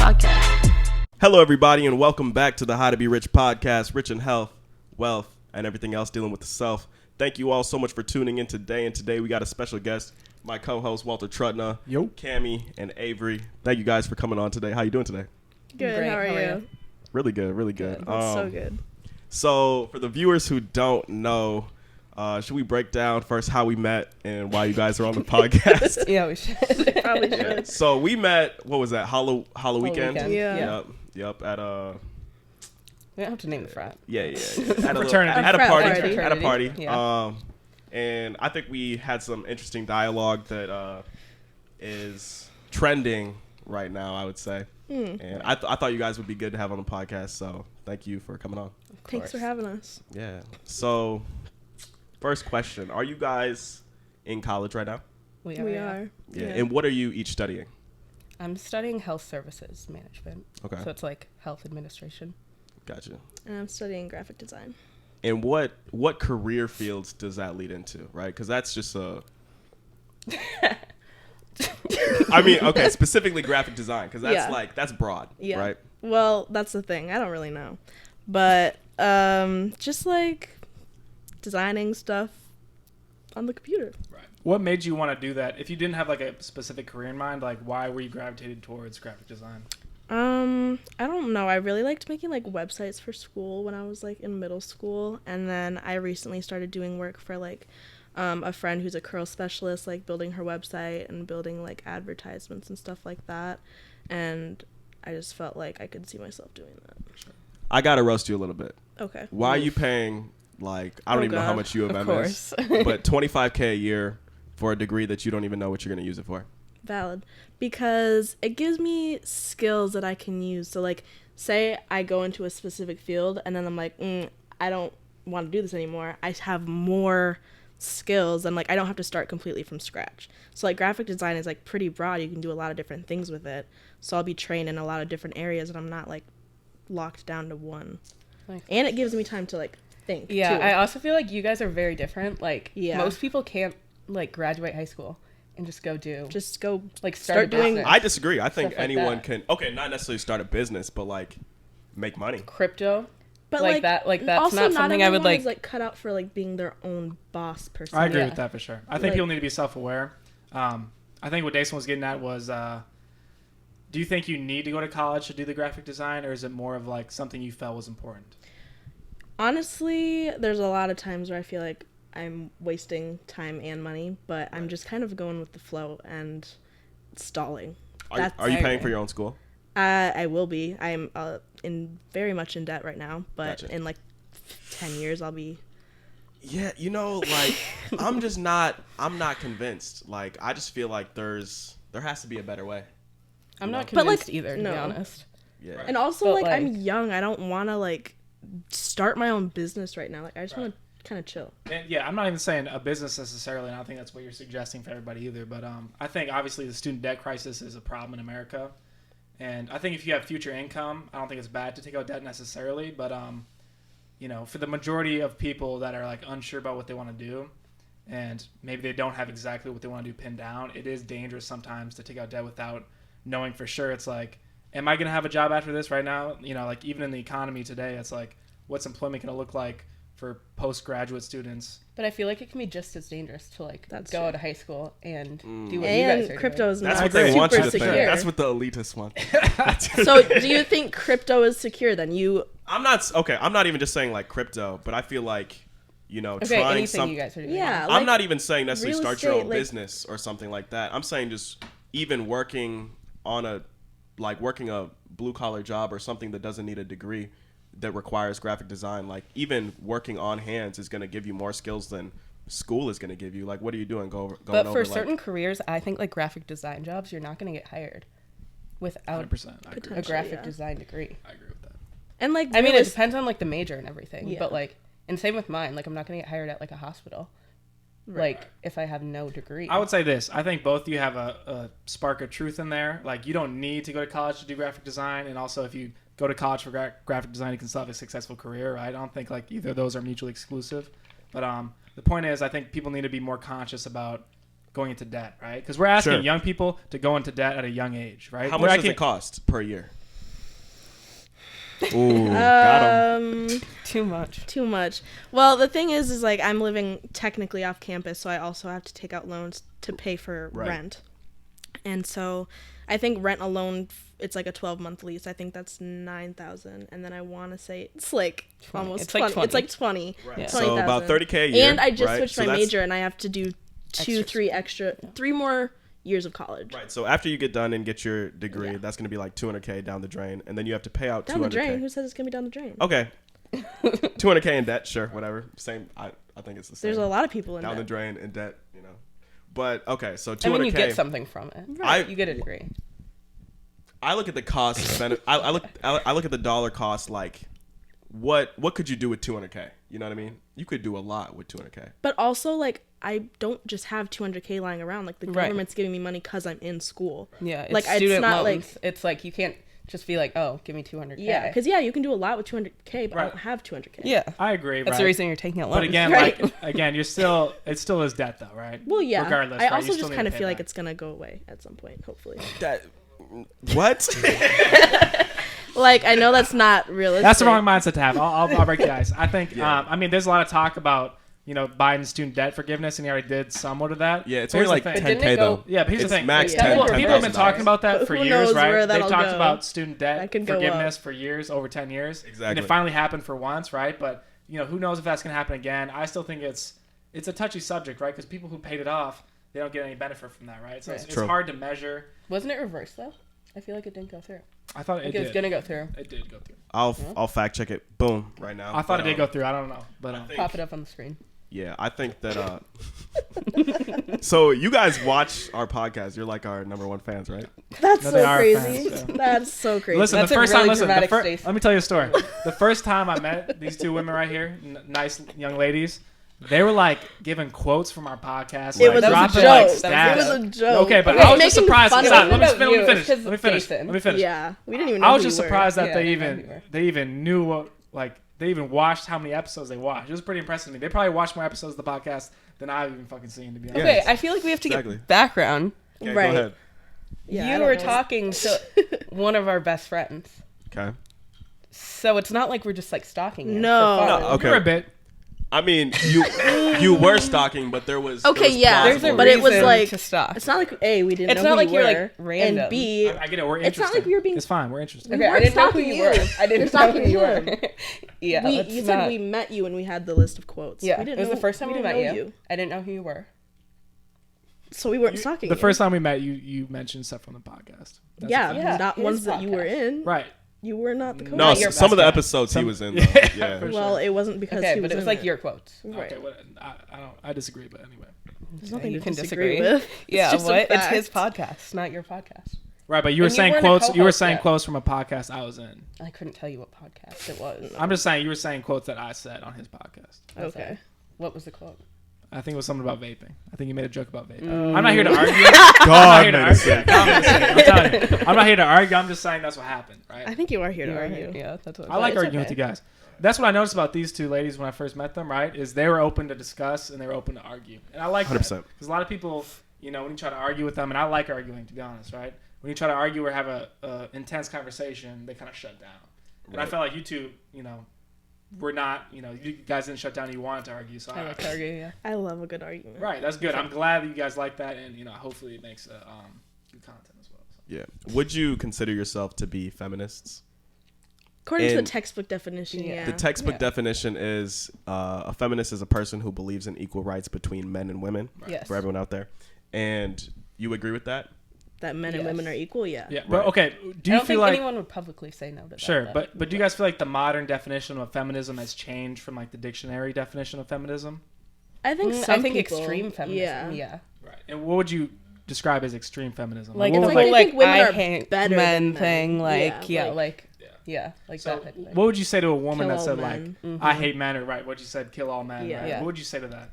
podcast. Hello, everybody, and welcome back to the How to Be Rich podcast, rich in health, wealth, and everything else dealing with the self. Thank you all so much for tuning in today, and today we got a special guest, my co-host, Walter Trutna, Cami and Averie. Thank you guys for coming on today. How you doing today? Good. Great. How are you? Really good, really good. That's so good. So, for the viewers who don't know, should we break down first how we met and why you guys are on the podcast? Yeah, we should. Probably should. So, we met, what was that, Halloween weekend? Yeah. Yep, at We don't have to name the frat. Yeah. At Fraternity. At a Frat party. party. At a party. Yeah. And I think we had some interesting dialogue that is trending right now, I would say. And I thought you guys would be good to have on the podcast, so thank you for coming on. Thanks for having us. Yeah. So, first question. Are you guys in college right now? We We are. are. Yeah. And what are you each studying? I'm studying health services management. Okay. So it's like health administration. Gotcha. And I'm studying graphic design. And what career fields does that lead into, right? Because that's just a... I mean, okay, specifically graphic design, because that's Yeah. that's broad, Yeah. right? Well, that's the thing. I don't really know. But just like designing stuff on the computer. Right. What made you want to do that? If you didn't have like a specific career in mind, like why were you gravitated towards graphic design? I don't know. I really liked making like websites for school when I was like in middle school, and then I recently started doing work for like a friend who's a curl specialist, like building her website and building like advertisements and stuff like that. And I just felt like I could see myself doing that. I gotta roast you a little bit. Okay. Why are you paying like I don't Oh, even know how God. much U of M is, but $25,000 a year for a degree that you don't even know what you're gonna use it for? Valid. Because it gives me skills that I can use. So like, say I go into a specific field and then I'm like, I don't want to do this anymore. I have more skills and like I don't have to start completely from scratch. So like graphic design is like pretty broad. You can do a lot of different things with it. So I'll be trained in a lot of different areas and I'm not like locked down to one. Nice. And it gives me time to like think. Yeah, too. I also feel like you guys are very different. Like, Yeah. most people can't like graduate high school and just go like start doing- business. I disagree. I think Stuff like anyone that. can not necessarily start a business, but like make money. crypto. But like that, like that's also not something I would everyone is, like. cut out for like being their own boss per se. I agree Yeah. with that for sure. I think Like- people need to be self-aware. I think what Dason was getting at was, do you think you need to go to college to do the graphic design, or is it more of like something you felt was important? Honestly, there's a lot of times where I feel like I'm wasting time and money, but I'm just kind of going with the flow and stalling. Are you paying for your own school? I will be. I'm very much in debt right now, but Gotcha. in like 10 years I'll be. Yeah, like I'm not convinced. Like I just feel like there has to be a better way. I'm not But, like, convinced either, to be no. honest. Yeah. Right. And also But, like I'm like- young. I don't want to like start my own business right now. Like I just want to kind of chill. And yeah, I'm not even saying a business necessarily, and I don't think that's what you're suggesting for everybody either. But I think obviously the student debt crisis is a problem in America, and I think if you have future income, I don't think it's bad to take out debt necessarily. But for the majority of people that are like unsure about what they want to do, and maybe they don't have exactly what they want to do pinned down, it is dangerous sometimes to take out debt without knowing for sure. It's like, am I going to have a job after this right now? Like even in the economy today, it's like, what's employment going to look like for postgraduate students? But I feel like it can be just as dangerous to like That's go true. out of high school and do what you guys And are crypto is That's not what they super want you to secure. think. That's what the elitists want. So do you think crypto is secure then? I'm not even just saying like crypto, but I feel like doing. Okay, trying anything some. you guys are doing. Yeah. I'm like, not even saying necessarily real start your own estate, like- business or something like that. I'm saying just even working on a blue collar job or something that doesn't need a degree that requires graphic design. Like even working on hands is going to give you more skills than school is going to give you. Like what are you doing? Going But over for certain careers, I think like graphic design jobs, you're not going to get hired without 100%. I agree. Potentially. a graphic yeah. design degree. I agree with that. And like I mean, it realis- depends on like the major and everything. Yeah. But like, and same with mine. Like, I'm not going to get hired at like a hospital. Like, if I have no degree. I would say this. I think both of you have a spark of truth in there. Like, you don't need to go to college to do graphic design. And also, if you go to college for graphic design, you can still have a successful career. Right? I don't think, like, either of those are mutually exclusive. But the point is, I think people need to be more conscious about going into debt, right? Because we're asking Sure. young people to go into debt at a young age, right? How We're much does asking- it cost per year? Ooh, got him. Too much. Too much. Well, the thing is like I'm living technically off campus, so I also have to take out loans to pay for Right. rent. And so I think rent alone, it's like a 12-month lease. I think that's $9,000, and then I want to say it's like 20. almost It's 20. like 20. It's like 20. Right. Yeah. So about 20,000. $30K a year. And I just right? switched So my that's- major, and I have to do three more years of college. Right. So after you get done and get your degree, Yeah. that's going to be like $200K down the drain, and then you have to pay out Down the $200K. drain? Who says it's gonna be down the drain? Okay. $200K in debt, sure, whatever. Same. I think it's the same. There's a lot of people in down the that. drain in debt, you know. But okay, so $200K. I mean, you get something from it. Right. You get a degree. I look at the cost benefit. I look at the dollar cost. Like, what could you do with $200K? You know what I mean? You could do a lot with $200K. But also, like, I don't just have $200K lying around. Like, the Right. government's giving me money because I'm in school. Yeah, it's Like, it's student not loans. like- It's like you can't just be like, oh, give me 200K. Yeah, because you can do a lot with 200K, but I Right. don't have 200K. yeah, I agree, that's right? the reason you're taking out loans. But again, Right. it still is debt though, right? Well, yeah. Regardless, I right? also You still just need kind to of pay feel like back. it's gonna go away at some point, hopefully. That what? Like, I know that's not realistic. That's the wrong mindset to have. I'll break the ice. I think. Yeah. I mean, there's a lot of talk about Biden's student debt forgiveness, and he already did somewhat of that. Yeah, it's But only here's like the thing. But didn't 10K it go- though. Yeah, but here's It's the thing. max Yeah. 10. People People have been $10,000. talking about that But for who years, knows right? where They've that'll talked go. about student debt That could go forgiveness up. for years, over 10 years. Exactly. And it finally happened for once, right? But, who knows if that's going to happen again. I still think it's a touchy subject, right? Because people who paid it off, they don't get any benefit from that, right? So Right. it's True. hard to measure. Wasn't it reversed though? I feel like it didn't go through. I thought Like it it was did. gonna go through. It did go through. I'll fact check it. Boom, right now. I thought it But, did go through. I don't know. But think- Pop it up on the screen. Yeah, I think that. So you guys watch our podcast. You're like our number one fans, right? That's No, they so are crazy. fans, yeah. That's so crazy. listen, That's the a first really time, dramatic let statement. me tell you a story. The first time I met these two women right here, nice young ladies, they were like giving quotes from our podcast. It like, was a dropping, joke. like, It stats. was a joke. Okay, but Okay, I was just making surprised. fun of Stop, them. let me You, finish. because Let me finish. Dason. Let me finish. Yeah, we didn't even know I was who just you were. surprised that Yeah, I didn't know who you were. they even knew what they even watched how many episodes they watched. It was pretty impressive to me. They probably watched more episodes of the podcast than I've even fucking seen, to be honest. Okay, I feel like we have to Exactly. get background. Okay, Right. Go ahead. Yeah, I You don't were know. talking to one of our best friends, Okay. so it's not like we're just like stalking you. No. for fun. No, okay. You're a bit. I mean, you were stalking, but there was Okay, yeah. There's a But it was reason like- to stalk. It's not like A, we didn't It's know not who like you you're, were, like, random. and B, I get it. We're It's interested. not like we were being- It's fine. We're interested. Okay, I weren't didn't know who stalking you were. you. I didn't You're know who stalking you were. him. Yeah, you let's said not- we met you and we had the list of quotes. Yeah, we it didn't was the know- first time we didn't met know you. I didn't know who you were. So we weren't stalking The you. first time we met, you mentioned stuff from the podcast. That's Yeah, a fact. Yeah, not his ones that you were podcast. in. Right. You were not the co No, Not your some of the best guy. episodes he Some- was in. Though. Yeah, Yeah. for Well, sure. it wasn't because Okay, he but was it was in like there. your quotes. Right. Okay, I disagree, but anyway. There's nothing you to can disagree disagree. with. Yeah, just a what? It's his fact. podcast, not your podcast. Right, but you were And you saying weren't a quotes. You were co-host saying yet. quotes from a podcast I was in. I couldn't tell you what podcast it was. I'm just saying you were saying quotes that I said on his podcast. Okay. What was the quote? I think it was something about vaping. I think you made a joke about vaping. Mm. I'm not here to argue. God, I'm not here to man, argue. Yeah, I'm just saying. I'm telling you. I'm not here to argue. I'm just saying that's what happened, right? I think you are here to You were argue. here. Yeah, that's what I like it's arguing okay. with you guys. That's what I noticed about these two ladies when I first met them, right? Is they were open to discuss and they were open to argue. And I like that. 100%. Because a lot of people, when you try to argue with them, and I like arguing, to be honest, right? When you try to argue or have a intense conversation, they kind of shut down. And I Right. felt like you two, we're not, you guys didn't shut down. You wanted to argue. So I like to argue, yeah. I love a good argument. Right, that's good. I'm glad that you guys like that, and hopefully it makes good content as well. So. Yeah. Would you consider yourself to be feminists? According to the And textbook definition, yeah. The textbook Yeah. definition is a feminist is a person who believes in equal rights between men and women. Yes. For everyone out there, and you agree with that? That men and Yes. women are equal, yeah. Yeah, Right. but okay. Do I you don't feel think like anyone would publicly say no to that. sure, though. but do you guys feel like the modern definition of feminism has changed from like the dictionary definition of feminism? I think I some think people, extreme feminism, yeah. Right. And what would you describe as extreme feminism? Like what it's would, like, they like think women I are hate better men than men. thing, like Yeah, like so that type of thing. what would you say to a woman Kill that all said men. like I hate men, or right? What you said, kill all men. Yeah. Right? Yeah. What would you say to that?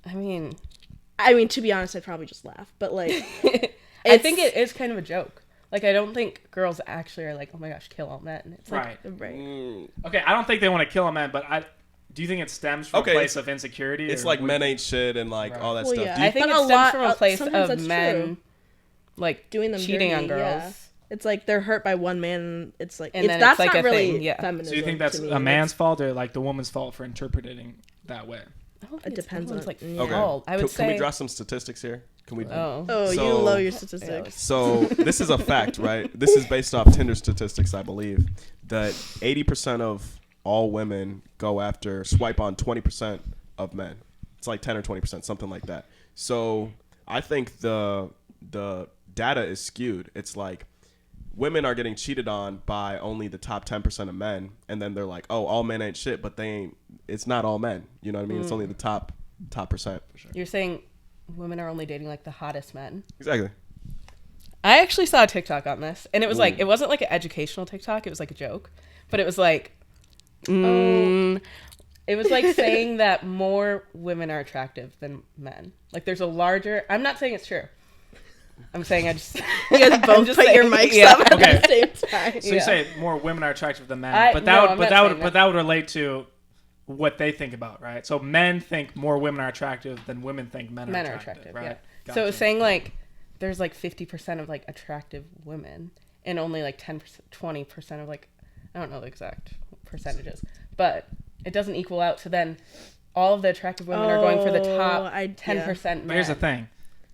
I mean, to be honest, I'd probably just laugh. But like, I think it is kind of a joke. Like I don't think girls actually are like, oh my gosh, kill all men. It's like, Right. right. Mm, Okay, I don't think they want to kill a man, but do Do you think it stems from a place of insecurity? It's like men ain't shit and like all that stuff. Yeah. Do you, I think But it a stems lot- from a place sometimes of that's men true. like Doing them cheating on dirty, girls. yeah. It's like they're hurt by one man. And it's like And then that's it's like not a really thing, yeah. feminism. So you think that's to me. a man's fault or like the woman's fault for interpreting that way? I don't It think it's depends on- like yeah. okay. fault. I would Can we say. draw some statistics here? Can we? Oh. Oh, you So- low your statistics. So this is a fact, right? This is based off Tinder statistics, I believe, that 80% of all women go after swipe on 20% of men. It's like 10 or 20%, something like that. So I think the data is skewed. It's like women are getting cheated on by only the top 10% of men, and then they're like, oh, all men ain't shit, but they ain't. It's not all men. You know what I mean? It's only the top percent. For sure. You're saying women are only dating like the hottest men. Exactly. I actually saw a TikTok on this, and it was like, it wasn't like an educational TikTok. It was like a joke, but it was like, it was like saying that more women are attractive than men. Like there's a larger. I'm not saying it's true. I'm saying I just. You guys both just put saying, your mics yeah. up at Okay. the same time. So you Yeah. say more women are attractive than men, I'm but not saying but that would relate to what they think about, right? So men think more women are attractive than women think men are attractive, right? Yeah. Gotcha. So it was saying like there's like 50% of like attractive women and only like 10%, 20% of like, I don't know the exact percentages, but it doesn't equal out. So then all of the attractive women are going for the top 10% men. But here's the thing.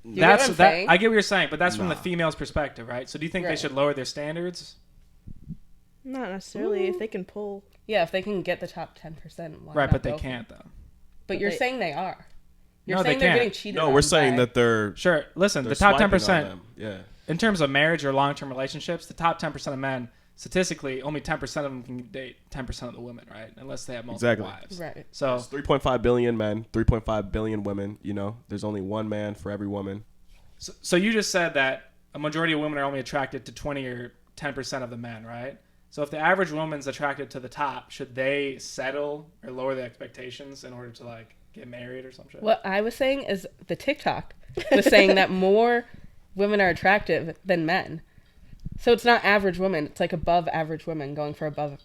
You get what I'm saying? I get what you're saying, but that's from the Nah. female's perspective, right? So do you think they Right. should lower their standards? Not necessarily. If they can pull. Yeah, if they can get the top 10%, why Right, not but they go for can't it? though. But you're they- saying they are. You're No, they saying they're can't. getting cheated No, on we're saying by- that they're Sure. Listen, they're the top swiping on 10%, them. Yeah. in terms of marriage or long-term relationships, the top 10% of men, statistically, only 10% of them can date 10% of the women, right? Unless they have multiple Exactly. wives. Right. So There's 3.5 billion men, 3.5 billion women. You know, there's only one man for every woman. So you just said that a majority of women are only attracted to 20 or 10% of the men, right? So if the average woman's attracted to the top, should they settle or lower their expectations in order to like get married or some shit? What I was saying is the TikTok was saying that more women are attractive than men. So it's not average women. It's like above average women going for above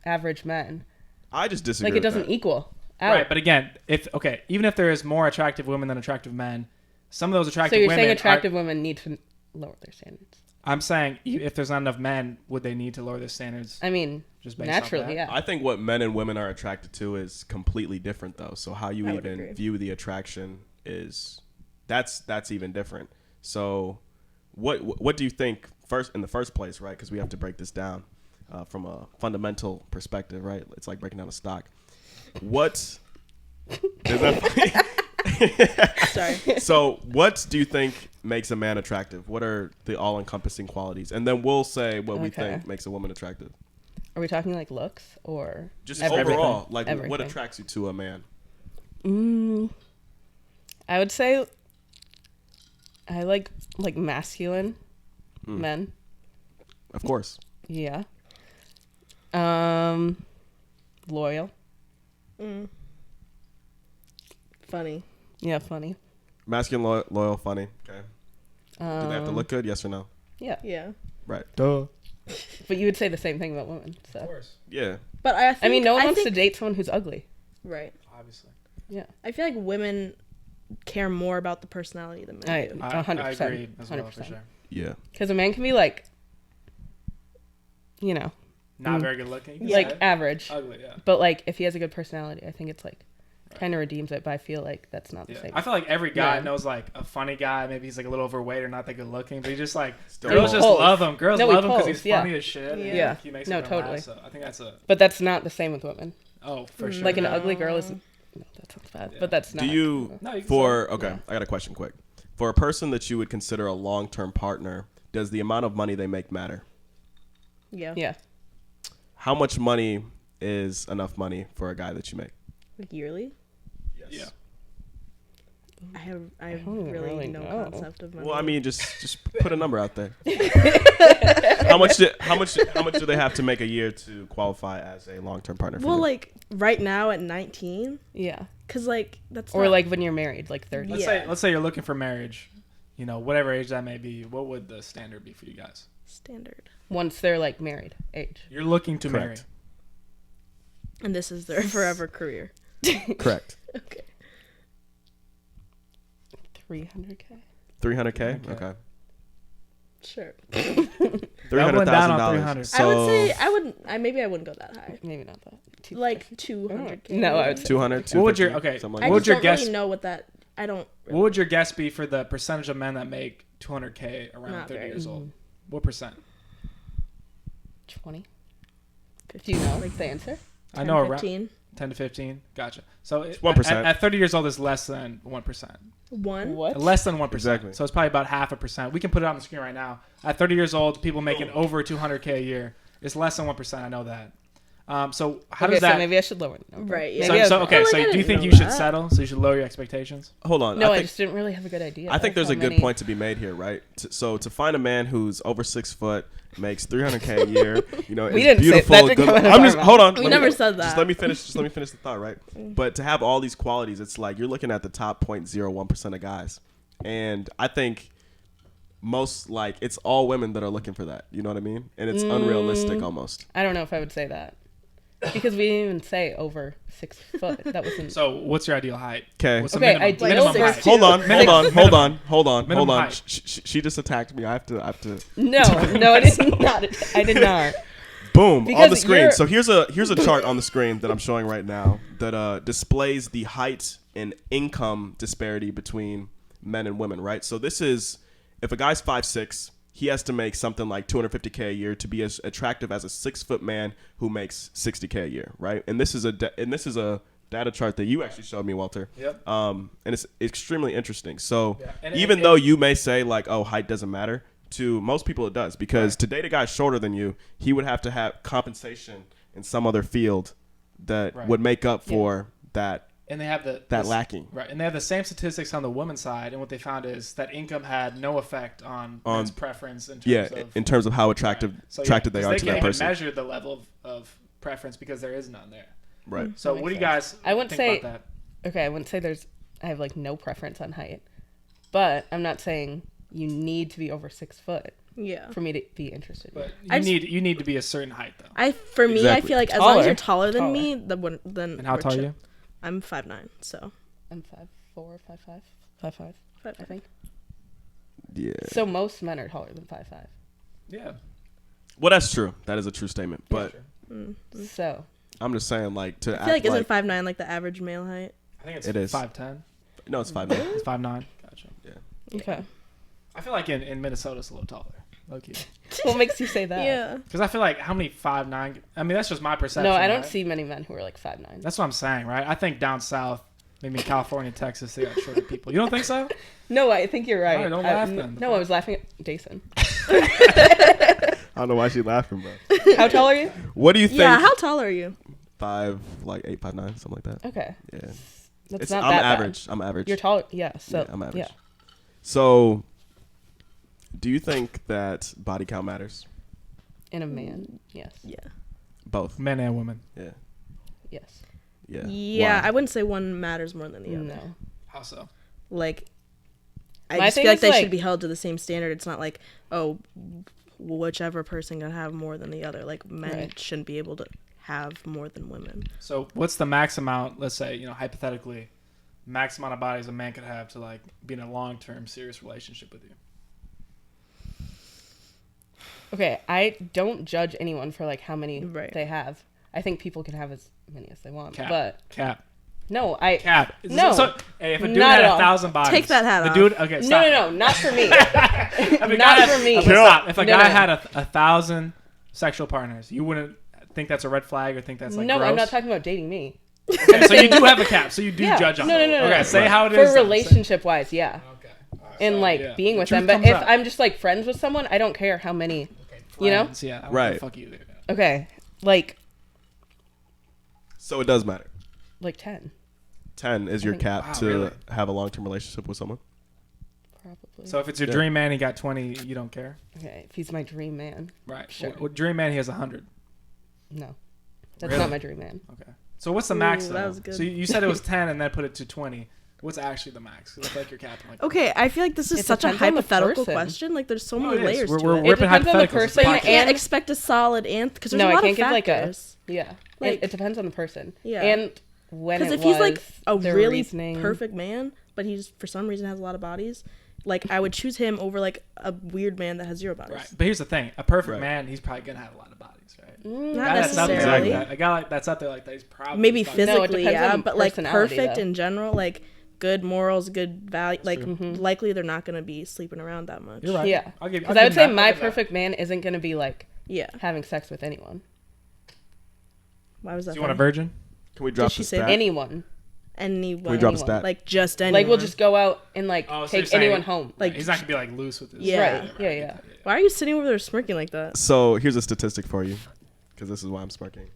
average men. I just disagree. Like it with doesn't that. equal out. Right, but again, even if there is more attractive women than attractive men, some of those attractive So you're women saying attractive women need to lower their standards. I'm saying if there's not enough men, would they need to lower their standards? I mean, Just based off of naturally, that? yeah. I think what men and women are attracted to is completely different, though. So how you I would even agree. view the attraction is that's even different. So what do you think in the first place, right? Because we have to break this down from a fundamental perspective, right? It's like breaking down a stock. What is that? Sorry. So what do you think makes a man attractive? What are the all-encompassing qualities? And then we'll say what we Okay. think makes a woman attractive. Are we talking like looks or Just everything? overall, like what Everything. attracts you to a man? I would say I like masculine men. Of course. Yeah. Loyal. Funny. Yeah, funny. Masculine, loyal, funny. Okay. Do they have to Um, look good? Yes or no? Yeah. Yeah. Right. Duh. But you would say the same thing about women. So Of course, Yeah. But I think, I mean, no one wants think, to date someone who's ugly. Right. obviously. Yeah. I feel like women care more about the personality than men do. I 100%. agree as well, for 100%. sure. Yeah. Because a man can be like, you know, Not very good looking. like Yeah. average. Ugly, yeah. But like if he has a good personality, I think it's like kind of redeems it. But I feel like that's not the Yeah. same. I feel like every guy Yeah. knows like a funny guy. Maybe he's like a little overweight or not that good looking, but he just like Still girls balls. just love him. Girls No, he love him because pulls, he's yeah. funny as shit. and, Yeah. like, he makes No, everyone totally. laugh, so I think that's a But that's not the same with women. for sure. Like an yeah. ugly girl is. No, that sounds bad. Yeah. But that's not. Do you No, you can for say- okay? Yeah. I got a question, quick. For a person that you would consider a long-term partner, does the amount of money they make matter? Yeah. Yeah. How much money is enough money for a guy that you make? Like yearly? Yeah. I have don't even really really no know. concept of money. Well, I mean, just put a number out there. how much do they have to make a year to qualify as a long-term partner? For well, you? like right now at 19, Yeah. cause like that's Or not, like when you're married, like 30. Yeah. Let's say you're looking for marriage. You know, whatever age that may be, what would the standard be for you guys? standard, Once they're like married age. You're looking to marry. Correct. and this is their forever career. Correct. Okay. 300K. 300K. Okay. Sure. Doubling down on $300,000. 300. So I would say I wouldn't go that high. Maybe not that. Like 200K. No, I would say 200. What would your 250, okay? something I like What just would your don't guess? really know what that. I don't. Really, What would your guess be for the percentage of men that make 200K around Not 30 very. years old? What percent? 20. Do you know like the answer? I know around 15. 10 to 15. Gotcha. So It's 1%. At 30 years old is less than 1%. One. What? Less than 1%. Exactly. So it's probably about 0.5%. We can put it on the screen right now. At 30 years old, people making over 200K a year. It's less than 1%. I know that. So how Okay, does that? so maybe I should lower it. Okay. Right, yeah. Maybe I was wrong. Okay. Well, So like, I do you didn't think know you should that. settle? So you should lower your expectations. Hold on. No, I I think, just didn't really have a good idea. I think of there's how a good many- point to be made here, right? So to find a man who's over 6 foot, makes 300K a year, you know, We is didn't say- beautiful. that didn't come out of I'm our just mouth. hold on. We let never me- said that. Just let me finish the thought, right? But to have all these qualities, it's like you're looking at the top 0.01% of guys, and I think most like it's all women that are looking for that. You know what I mean? And it's unrealistic almost. I don't know if I would say that because we didn't even say over 6 foot. That wasn't. So what's your ideal height? Okay. What's the Okay, minimum, ideal minimum six height? two. Hold on. Minimum height. She just attacked me. I have to. No, I did not. I did not. Boom Because on the screen. you're- So here's a chart on the screen that I'm showing right now that displays the height and income disparity between men and women. Right. So this is if a guy's 5'6", he has to make something like 250K a year to be as attractive as a 6 foot man who makes 60K a year. Right. And this is a data chart that you actually showed me, Walter. Yep. And it's extremely interesting. So Yeah. And even though you may say like, oh, height doesn't matter, to most people it does, because to date a guy shorter than you, he would have to have compensation in some other field that would make up for that And they have lacking. Right. And they have the same statistics on the women's side. And what they found is that income had no effect on men's preference in terms of how attractive So, attracted they are to they that can't person. even measure the level of preference because there is none there. Right. So That what do you makes guys I wouldn't think say- about that? Okay, I wouldn't say I have like no preference on height, but I'm not saying you need to be over 6 foot Yeah. for me to be interested. But I you need to be a certain height though. I me, I Exactly. feel like as long as Taller. you're taller than Taller. me, then And how we're tall are chill. you? I'm 5'9", so I'm 5'4", 5'5", 5'5", I think. Yeah. So most men are taller than 5'5". Yeah. Well, that's true. That is a true statement. But So I'm just saying, like, to I act feel like like isn't 5'9" like the average male height? I think it's It is. 5'10". no, it's 5'9". It's 5'9". Gotcha. okay, I feel like in Minnesota it's a little taller. Low key. what makes you say that? Yeah. Because I feel like how many 5'9"? I mean that's just my perception. No, I don't right? see many men who are like 5'9". That's what I'm saying, right? I think down south, maybe in California, Texas, they got shorter people. You don't think so? No, I think you're right. All right, don't laugh then. No, I was laughing at Dason. I don't know why she's laughing, bro. How tall are you? What do you think? Yeah. How tall are you? 5'8", 5'9", something like that. Okay, Yeah. that's It's, not I'm that average. bad. I'm average. You're tall. Yeah. So Yeah, I'm average. yeah. So, do you think that body count matters? In a man, yes. Yeah. Both. Men and women. Yeah. Yes. Yeah. Yeah. Why? I wouldn't say one matters more than the other. No. How so? Like, I My just thing feel like is, they like- should be held to the same standard. It's not like, oh, whichever person can have more than the other. Like, men Right. shouldn't be able to have more than women. So what's the max amount? Let's say hypothetically, max amount of bodies a man could have to like be in a long-term serious relationship with you. Okay, I don't judge anyone for like how many Right. they have. I think people can have as many as they want. Cap. But Cap. no, No. So, hey, if a dude Not had at all. 1,000 bodies, Take that hat the off. dude. Okay, no, stop. no, not for me. If a guy Not had- for me. Okay, stop. If a No, guy no. had 1,000 sexual partners, you wouldn't think that's a red flag or think that's like No, gross? I'm not talking about dating me. Okay, so you do have a cap. So you do Yeah. judge on No, it. no, no, Okay, no. say how it is. For then. Say- relationship wise, yeah. Okay. All right. And So, like yeah. being The with truth them. But comes if out. I'm just like friends with someone, I don't care how many. You know? Friends, yeah. I don't Right. Fuck you. Dude. Okay, like So it does matter. 10, 10 is your think- cap Wow, to really? have a long-term relationship with someone. probably. So if it's your Yeah. dream man, he got 20. You don't care, Okay, if he's my dream man, right? Sure. Well, dream man, he has 100. no, that's Really? not my dream man. Okay. So what's the max? Ooh, Though? that was good. So you said it was 10 and then put it to 20. What's actually the max? It's like you're capping. Like Okay, I feel like this is It such a depends on the hypothetical person. question. Like, there's so No, many it is. layers We're to it. ripping depends on the hypotheticals. It's person a But you podcast. can't expect a solid answer because there's No, a I lot can't of give like a factors. yeah. Like- It depends on the person. Yeah. And when Because it if he's like was, a their really reasoning. perfect man, but he's for some reason has a lot of bodies, like I would choose him over like a weird man that has 0 bodies. Right. But here's the thing: a perfect Right. man, he's probably gonna have a lot of bodies, right? Not A guy that's up there necessarily. like that, a guy like that's up there like that, he's probably Maybe fucking- No, it physically, depends yeah, on but like personality, perfect though. in general, like good morals, good value, like Mm-hmm. likely they're not gonna be sleeping around that much. You're right. Yeah. I'll give. Because I would say my perfect man isn't going to be like Yeah. having sex with anyone. Why was that? Do you want a funny? virgin? Can we drop she the say stat? Anyone. Anyone? Can we drop a anyone. stat? Like just anyone. Like we'll just go out and like Oh, so you're take saying- anyone home. Like- He's not gonna be like loose with this. Yeah. Right. Yeah. Why are you sitting over there smirking like that? So here's a statistic for you, because this is why I'm smirking.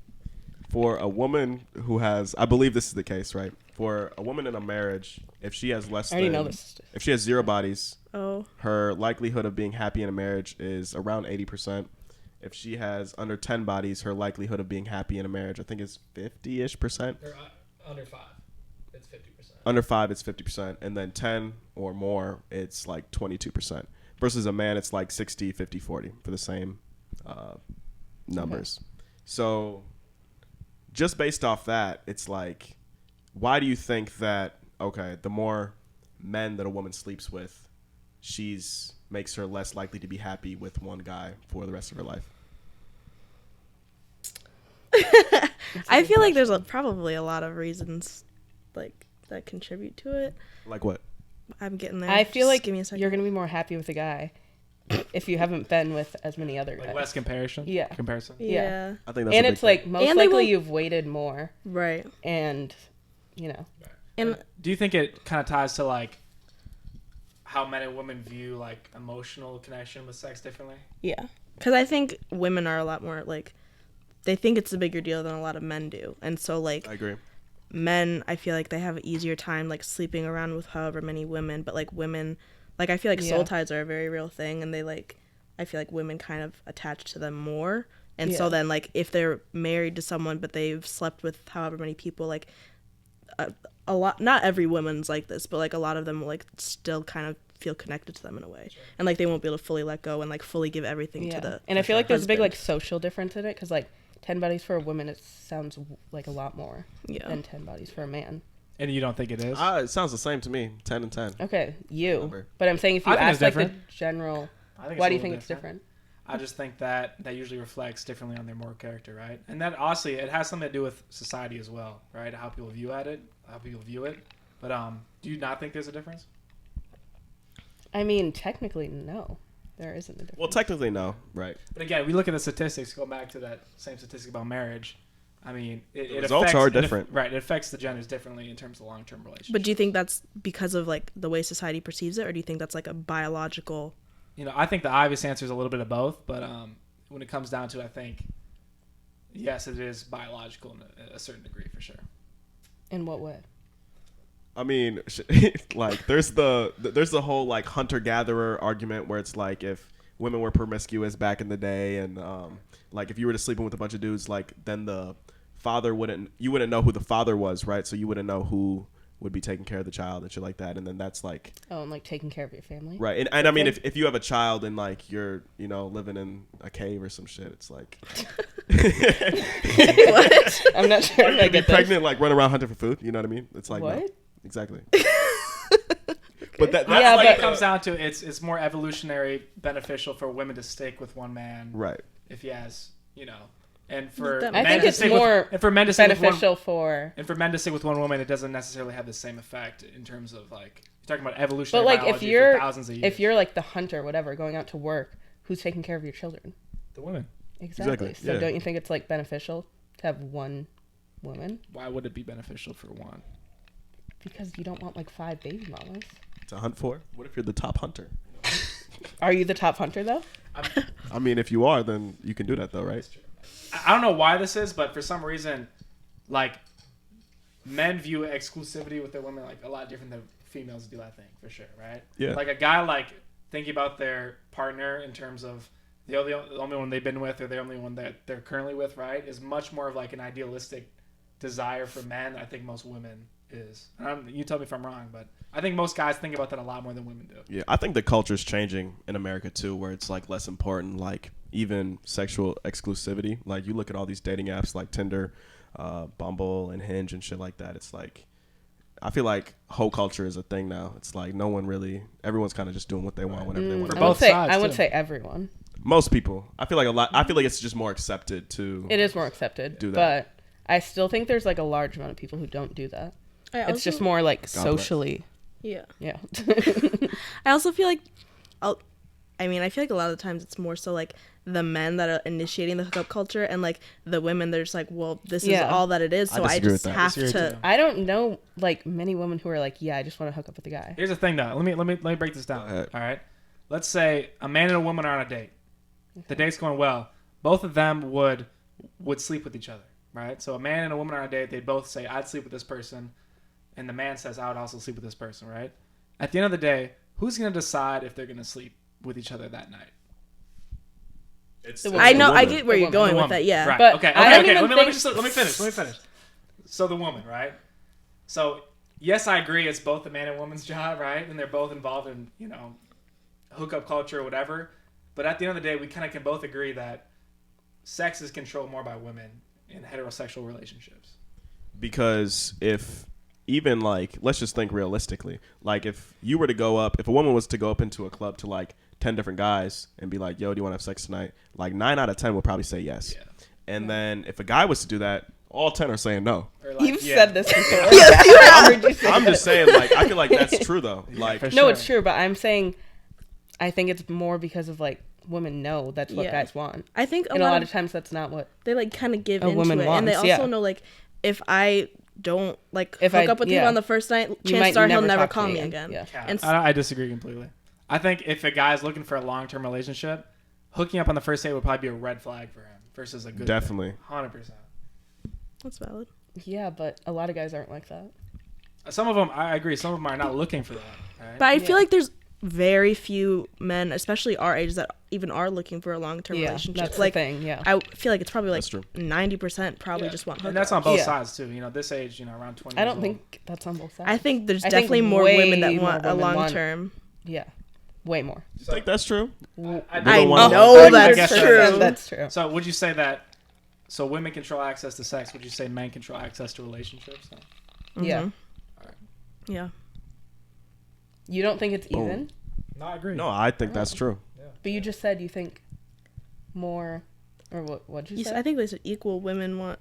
For a woman who has, I believe this is the case, right? For a woman in a marriage, if she has less I already than, know this. if she has 0 bodies, Oh, her likelihood of being happy in a marriage is around 80%. If she has under 10 bodies, her likelihood of being happy in a marriage, I think, is 50-ish%. Or under 5, it's 50%. Under 5, it's 50%. And then 10 or more, it's like 22%. Versus a man, it's like 60, 50, 40 for the same numbers. So just based off that, it's like, why do you think that, okay, the more men that a woman sleeps with, makes her less likely to be happy with one guy for the rest of her life? I feel like there's probably a lot of reasons, like that contribute to it. Like what? I'm getting there. I feel Just like give me a second. you're going to be more happy with a guy if you haven't been with as many other Like guys. less comparison. Yeah. Comparison. Yeah. I think that's And a big it's thing. like most And they likely won't- you've waited more Right. and And Do you think it kind of ties to like how men and women view like emotional connection with sex differently? yeah, because I think women are a lot more like they think it's a bigger deal than a lot of men do, and so like I agree. men, I feel like they have an easier time like sleeping around with however many women, but like women, like I feel like soul Yeah. ties are a very real thing, and they like I feel like women kind of attach to them more, and so Yeah. then like if they're married to someone but they've slept with however many people, like a lot, not every woman's like this, but like a lot of them will like still kind of feel connected to them in a way, and like they won't be able to fully let go and like fully give everything to the And I feel like there's a big husband. like social difference in it because like 10 bodies for a woman, it sounds like a lot more Yeah. than 10 bodies for a man. And you don't think it is? It sounds the same to me. 10 and 10. Okay, you. Number. But I'm saying if you I think ask it's like the different. general, I think why a do you little think it's different? I just think that usually reflects differently on their moral character, right? And that honestly, it has something to do with society as well, right? How people view it. But do you not think there's a difference? I mean, technically, no, there isn't a difference. Well, technically, no. Right. But again, we look at the statistics. Go back to that same statistic about marriage. I mean, it results affects, are it different. right? It affects the genders differently in terms of long-term relationships. But do you think that's because of like the way society perceives it, or do you think that's like a biological? I think the obvious answer is a little bit of both. But when it comes down to it, I think yes, it is biological in a certain degree for sure. In what way? I mean, like there's the whole like hunter gatherer argument where it's like if women were promiscuous back in the day, and like if you were to sleeping with a bunch of dudes, like then the father you wouldn't know who the father was, right? So you wouldn't know who would be taking care of the child and shit like that, and then that's like Oh, and like taking care of your family. right. And I mean, Okay. if you have a child and like you're living in a cave or some shit, it's like What? I'm not sure if I you'd be get this. pregnant, like run around hunting for food. You know what I mean? It's like no. What? Exactly. But that's Yeah, Like but- it comes down to it's more evolutionary beneficial for women to stick with one man right. if he has and for That men makes I think to it's stick more with, and for men to stick with one beneficial for. and for men to stick with one woman, it doesn't necessarily have the same effect in terms of like you're talking about evolutionary But like if biology you're for thousands of years. if you're like the hunter, whatever, going out to work, who's taking care of your children? the women, Exactly. Exactly, So yeah. don't you think it's like beneficial to have one woman? why would it be beneficial for one? Because you don't want like 5 baby mamas. To hunt for. What if you're the top hunter? Are you the top hunter though? I mean, if you are, then you can do that though, right? I don't know why this is, but for some reason, like men view exclusivity with their women like a lot different than females do. I think for sure, right? Yeah. Like a guy like thinking about their partner in terms of the only one they've been with or the only one that they're currently with, right? Is much more of like an idealistic desire for men. I think most women is. You tell me if I'm wrong, but I think most guys think about that a lot more than women do. Yeah, I think the culture's changing in America too, where it's like less important, like even sexual exclusivity. Like you look at all these dating apps like Tinder, Bumble and Hinge and shit like that. It's like, I feel like hoe culture is a thing now. It's like everyone's kind of just doing what they want whenever they want. For I both would say, sides, I would too. say everyone. Most people. I feel like it's just more accepted to. It is more accepted. Do that. But I still think there's like a large amount of people who don't do that. It's just more like bless. socially. Yeah. Yeah. I also feel like, I feel like a lot of the times it's more so like the men that are initiating the hookup culture, and like the women, they're just like, well, this is Yeah. all that it is, so I disagree with just that. have Disagree to. too. I don't know like many women who are like, yeah, I just want to hook up with a guy. Here's the thing, though. Let me break this down. Go ahead. All right. Let's say a man and a woman are on a date. The date's going well. Both of them would sleep with each other, right? So a man and a woman are on a date. They'd both say, "I'd sleep with this person," and the man says, "I would also sleep with this person," right? At the end of the day, who's going to decide if they're going to sleep with each other that night? I know, I woman. get where The you're woman. going The with woman. that, yeah. Right. But Okay. I don't even Let me think- finish. So the woman, right? So yes, I agree. It's both the man and woman's job, right? And they're both involved in hookup culture or whatever. But at the end of the day, we kind of can both agree that sex is controlled more by women in heterosexual relationships. Because if even like, let's just think realistically, like if a woman was to go up into a club to like 10 different guys and be like, yo, do you want to have sex tonight? Like 9 out of 10 will probably say yes. Yeah. And then if a guy was to do that, all 10 are saying no. Or like, You've yeah. said this before. I heard you say I'm that. just saying, like, I feel like that's true though. Like, for No, sure. it's true, but I'm saying I think it's more because of like women know that's what Yeah. guys want. I think And a lot of times that's not what they like kind of give a into woman it, and they wants, also yeah. know like if I don't like If hook I- up with you yeah. on the first night, You chances might are he'll never never talk to call me me again. again. Yeah. And I disagree completely. I think if a guy's looking for a long-term relationship, hooking up on the first date would probably be a red flag for him versus a good Definitely. thing. 100%. that's valid. Yeah, but a lot of guys aren't like that. Some of them, I agree, some of them are not looking for that. Right? But I feel like there's very few men, especially our age, that even are looking for a long-term Yeah, relationship. that's Like the thing. Yeah. I feel like it's probably like That's true. 90% probably Yeah. just want hookups. And that's on both Yeah. sides, too. This age, around 20 I years don't old. think that's on both sides. I think there's I think definitely more way women that more want a women want- long-term. Yeah, way more. you think that's true? I don't want a know long-term. that's guess true. That's true. So would you say that, so women control access to sex, would you say men control access to relationships? Yeah. Mhm. Yeah. You don't think it's Boom. even, No, I agree. No, I think that's true. but you just said you think more, or what'd you say? I think they said equal women want.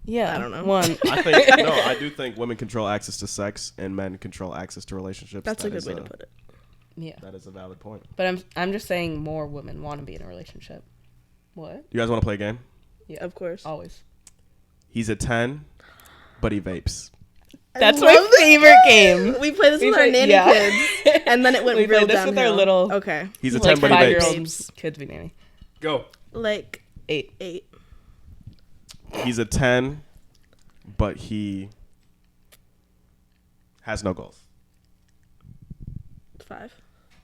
Yeah, I don't know. One. I do think women control access to sex and men control access to relationships. That's a That good is way to put it. Yeah, That is a valid point. but I'm just saying more women want to be in a relationship. What? You guys want to play a game? Yeah, Of course. always. He's a 10, but he vapes. That's love my favorite game. We play this We with our play- nanny yeah. kids, and then it went We real played this downhill. with our little- Okay. He's a Like 10, but he vapes. 5-year-old kids be nanny. Go. Like 8. 8. He's a 10, but he has no goals. 5.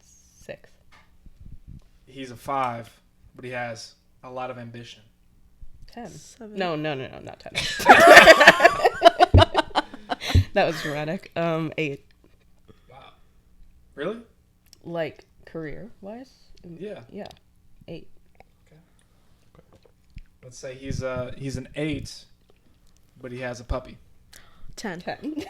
6. He's a 5, but he has a lot of ambition. 10. 7. No, not 10. That was dramatic. 8. Wow. Really? Like career wise? Yeah. Yeah. 8. Let's say he's an 8, but he has a puppy. 10. 10.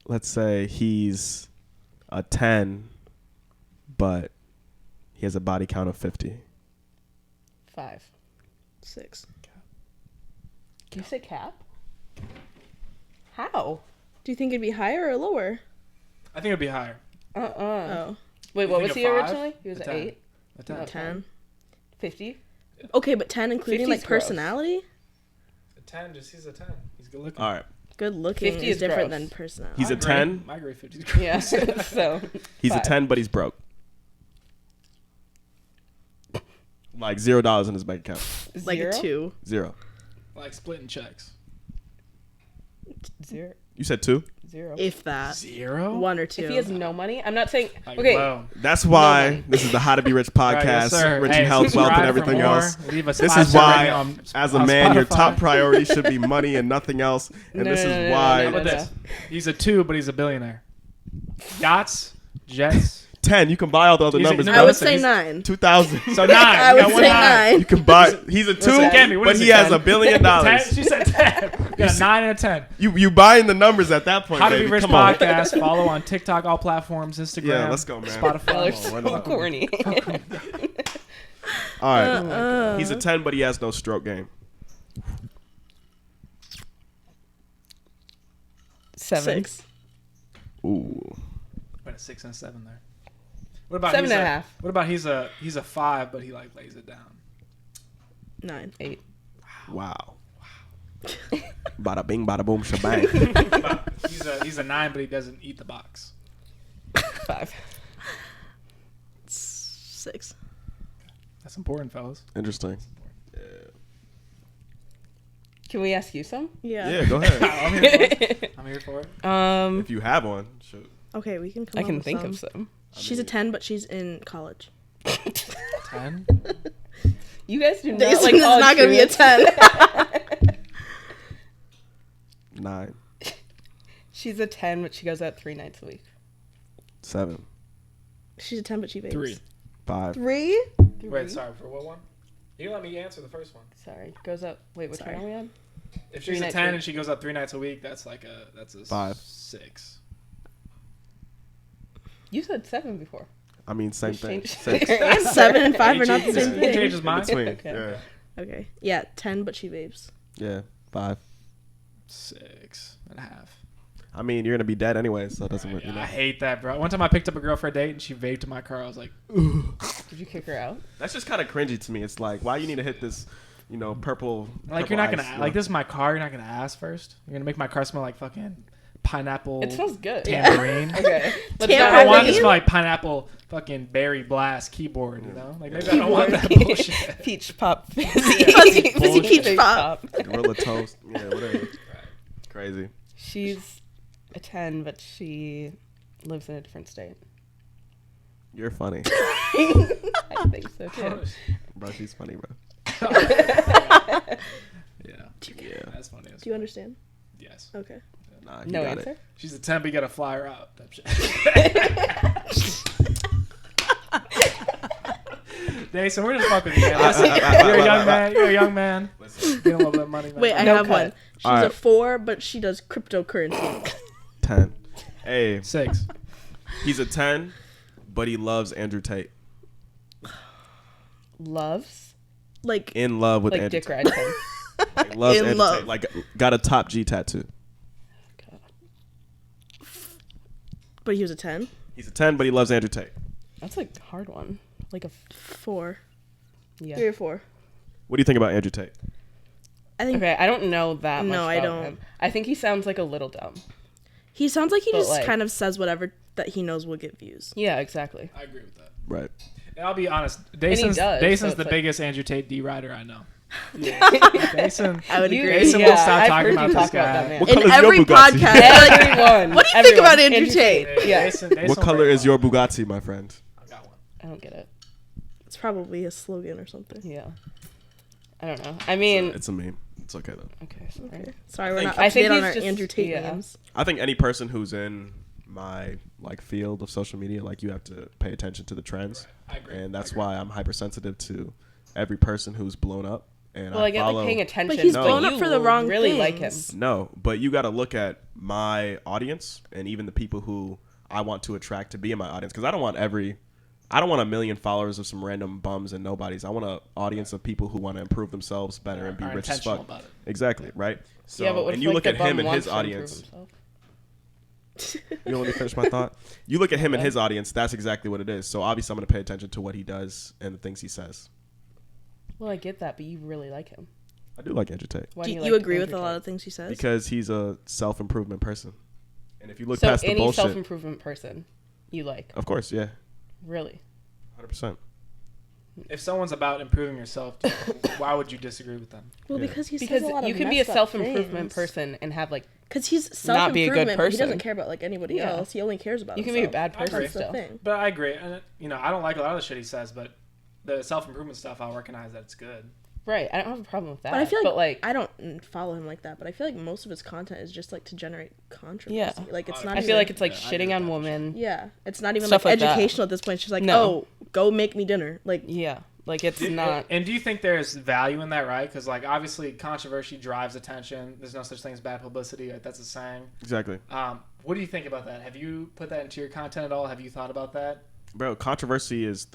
Let's say he's a 10, but he has a body count of 50. 5. 6. You say cap? How? Do you think it'd be higher or lower? I think it'd be higher. Oh. Wait, You what think was a he 5? originally? He was A an 10. 8. A 10. No. 10. 50. Okay, but 10 including 50's like gross. personality? A 10, he's a 10. He's good looking. All right. Good looking 50 is is different gross. than personality. He's a 10. My grade 50 is Yeah. So He's 5. a 10, but he's broke. Like $0 in his bank account. like Zero? a 2. 0. Like splitting checks. 0. You said 2? 0. If that. 0? 1 or 2. If he has no money, I'm not saying. Like, Okay. low. That's why money. this is the How to Be Rich podcast, Right, yes, sir. Rich Hey, and health, wealth, subscribe and for everything more. else. Leave a This is 5-star why, rating on- as a on man, your Spotify. top priority should be money and nothing else. And No, this no, is no, why. no, How about this? He's a 2, but he's a billionaire. Yachts, jets, 10. You can buy all the other He's- numbers. no, I would listen, say he's- 9. 2,000. So 9. I You would got one say nine. 9. You can buy. He's a 2, Cami, what but is he it, has 10? $1 billion. 10? She said 10. We got a 9 and a 10. You buying the numbers at that point, How to baby. Be Rich Come on. podcast. Follow on TikTok, all platforms, Instagram. Yeah, let's go, man. Spotify. Y'all are Come on, so run it up. corny. All right. He's a 10, but he has no stroke game. 7. 6. Ooh. Wait, a 6 and a 7 there. What about 7.5. What about he's a 5, but he like lays it down. 9. 8. Wow. Bada bing, bada boom, shebang. He's a 9, but he doesn't eat the box. 5. 6. That's important, fellas. Interesting. Can we ask you some? Yeah, go ahead. I'm here for it. If you have one, shoot. Okay, we can come I up can with think some. of some. She's a 10, but she's in college. 10. You guys do not Dason like is college not going to be a students. 10. 9, She's a 10, but she goes out 3 nights a week. 7, She's a 10, but she vapes. 3. 5. 3? Wait, sorry, for what one? You let me answer the first one. Sorry. Goes up. Wait, which Sorry. one are we on? If 3 she's a nights 10 a and week. she goes up 3 nights a week, that's a 5. 6. You said 7 before. I mean, same Just thing. change- 6. 7 and 5 are not the Yeah. same He thing. changes mine. Between. Okay. Okay. Yeah, 10, but she vapes. Yeah. 5. 6.5. I mean, you're gonna be dead anyway, so it doesn't. I hate that, bro. One time I picked up a girl for a date and she vaped in my car. I was like, ugh. Did you kick her out? That's just kind of cringy to me. It's like, why you need to hit this, purple. Like, purple you're not ice, gonna you know? like this is my car. You're not gonna ask first. You're gonna make my car smell like fucking pineapple. It smells good. Tambourine. Okay. Let's Tambourine? I want it to Tambourine? smell like pineapple fucking berry blast keyboard. You know, like maybe I don't want that bullshit. Peach pop. Fuzzy peach pop. Gorilla toast. Yeah, whatever. Crazy. She's a 10, but she lives in a different state. You're funny, I think so too. bro. She's funny, bro. Yeah, Yeah. that's funny. That's Do you understand? yes. Okay. Nah, you No got answer? it. She's a 10, but you gotta fly her out. Type shit. Dason, we're just fucking with you, man. Listen, you're a young man. You're a young man. Get a little bit of money, man. Wait, I No have cut. one. She's All a right. 4, but she does cryptocurrency. 10. Hey, 6. he's a 10, but he loves Andrew Tate. Loves? Like, In love with Like Andrew Dick Tate. rides him. Like, loves In Andrew love. Tate. Like, got a top G tattoo. but he was a 10. He's a 10, but he loves Andrew Tate. That's a hard one. Like a 4. yeah. 3 or 4. What do you think about Andrew Tate? I think Okay, I don't know that much No, I about don't. him. I think he sounds like a little dumb. he sounds like he But, just like- kind of says whatever that he knows will get views. Yeah, exactly. I agree with that. Right. And I'll be honest. he Dason's does, so the it's like- biggest Andrew Tate D rider I know. Dason. I would You- agree. Jason yeah, will stop I've talking heard about you this talk about guy. that man. What In color is your every Bugatti? podcast, Everyone. what do you think about Andrew Andrew Tate? Yeah. Dason What will color bring is it your up. Bugatti, my friend? I got one. I don't get it. It's probably a slogan or something. Yeah. I don't know. I mean, It's a meme. It's okay, though. okay, sorry. Okay. Sorry, we're think- not I up to date think on he's our just- Andrew Tate yeah. names. I think any person who's in my field of social media, like, you have to pay attention to the trends. I agree. And that's why I'm hypersensitive to every person who's blown up. And Well, I I get follow. like paying attention. But he's No. blown you up for the wrong really things. like him. No, but you got to look at my audience and even the people who I want to attract to be in my audience, because I don't want a million followers of some random bums and nobodies. I want an audience of people who want to improve themselves better and be Are rich as intentional fuck. about it. Exactly, right? So, Yeah, but what and if, you like, look the at him bum and wants his to improve audience. himself? You don't let me finish my thought. You look at him and his audience. That's exactly what it is. So obviously, I'm going to pay attention to what he does and the things he says. Well, I get that, but you really like him. I do like Andrew Tate Why Do do you like agree with Andrew a lot Tate? of things he says? because he's a self-improvement person. And if you look So past the any bullshit, self-improvement person you like, of course, yeah, really? 100%. If someone's about improving yourself, why would you disagree with them? Well, Yeah. because he Because says a lot you of can be a messed up self-improvement things. person and have like Because he's Not be a good self-improvement, but he doesn't person. care about like anybody Yeah. else. He only cares about you can be a himself. bad I person agree. That's the still. thing. But I agree, and I don't like a lot of the shit he says, but the self improvement stuff, I'll recognize that it's good. Right. I don't have a problem with that. But I feel like, like I don't follow him like that. But I feel like most of his content is just like to generate controversy. Yeah. Like it's not. I feel like it's like shitting on women. Yeah, it's not even Stuff like like educational at this point. It's just like, No. oh, go make me dinner. Like, Yeah. Like it's not. And do you think there's value in that, right? Because like obviously controversy drives attention. There's no such thing as bad publicity. Like, that's a saying. Exactly. What do you think about that? Have you put that into your content at all? Have you thought about that? Bro, controversy is